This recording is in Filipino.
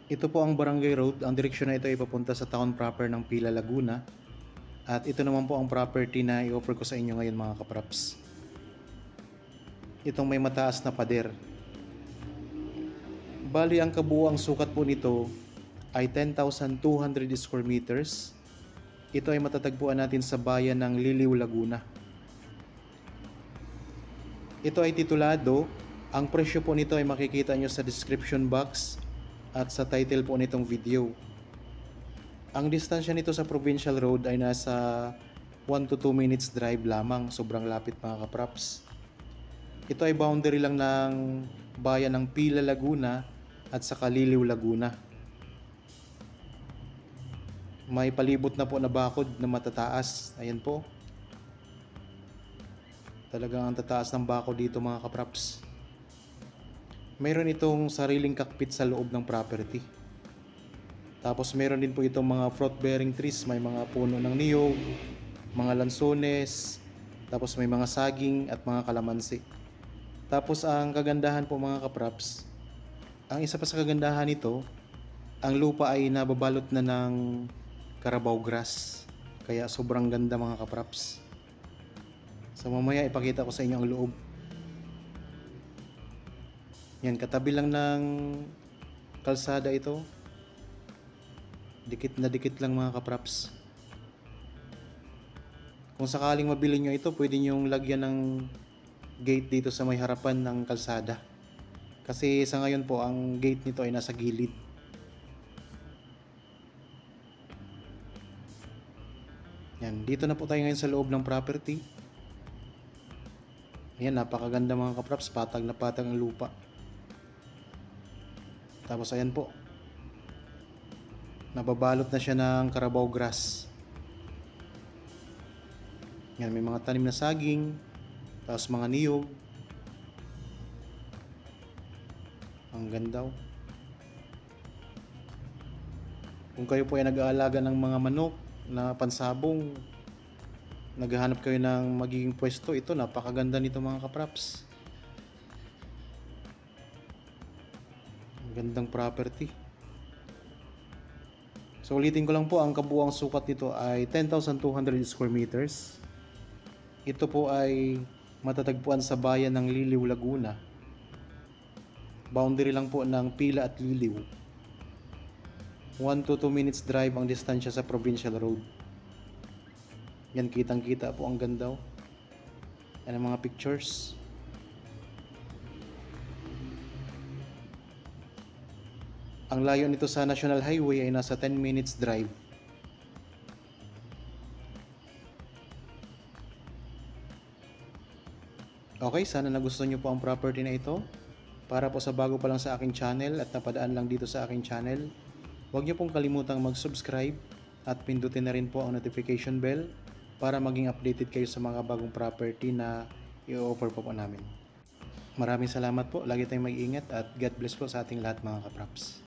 Ito po ang Barangay Road. Ang direksyon na ito ay papunta sa town proper ng Pila, Laguna. At ito naman po ang property na i-offer ko sa inyo ngayon mga kapraps. Itong may mataas na pader. Bali ang kabuuang sukat po nito ay 10,200 square meters. Ito ay matatagpuan natin sa bayan ng Liliw, Laguna. Ito ay titulado. Ang presyo po nito ay makikita nyo sa description box at sa title po nitong video. Ang distansya nito sa provincial road ay nasa 1 to 2 minutes drive lamang. Sobrang lapit mga kapraps. Ito ay boundary lang ng bayan ng Pila, Laguna at sa Liliw, Laguna. May palibot na po na bakod na matataas. Ayan po. Talagang ang tataas ng bakod dito mga kapraps. Mayroon itong sariling cockpit sa loob ng property. Tapos meron din po itong mga fruit bearing trees. May mga puno ng niyog, mga lansones, tapos may mga saging at mga kalamansi. Tapos ang kagandahan po mga kapraps, ang isa pa sa kagandahan nito, ang lupa ay nababalot na ng Carabao grass. Kaya sobrang ganda mga kapraps. So mamaya ipakita ko sa inyo ang loob. Yan, katabi lang ng kalsada ito. Dikit na dikit lang mga kapraps. Kung sakaling mabili nyo ito, pwede nyo lagyan ng gate dito sa may harapan ng kalsada. Kasi sa ngayon po, ang gate nito ay nasa gilid. Yan, dito na po tayo ngayon sa loob ng property. Ayan, napakaganda mga kapraps. Patag na patag ang lupa. Tapos ayan po, nababalot na siya ng Carabao grass. Yan, may mga tanim na saging, tapos mga niyog. Ang ganda. Kung kayo po ay nag-aalaga ng mga manok na pansabong, naghahanap kayo ng magiging pwesto, ito napakaganda nito mga kapraps. Gandang property. So ulitin ko lang po, ang kabuuang sukat nito ay 10,200 square meters. Ito po ay matatagpuan sa bayan ng Liliw, Laguna. Boundary lang po ng Pila at Liliw. 1 to 2 minutes drive ang distansya sa provincial road. Yan, kitang kita po, ang ganda. Yan ang mga pictures. Ang layo nito sa National Highway ay nasa 10 minutes drive. Okay, sana nagustuhan nyo po ang property na ito. Para po sa bago pa lang sa aking channel at napadaan lang dito sa aking channel, huwag nyo pong kalimutang mag-subscribe at pindutin na rin po ang notification bell para maging updated kayo sa mga bagong property na i-offer po namin. Maraming salamat po. Lagi tayong mag-iingat at God bless po sa ating lahat mga kapraps.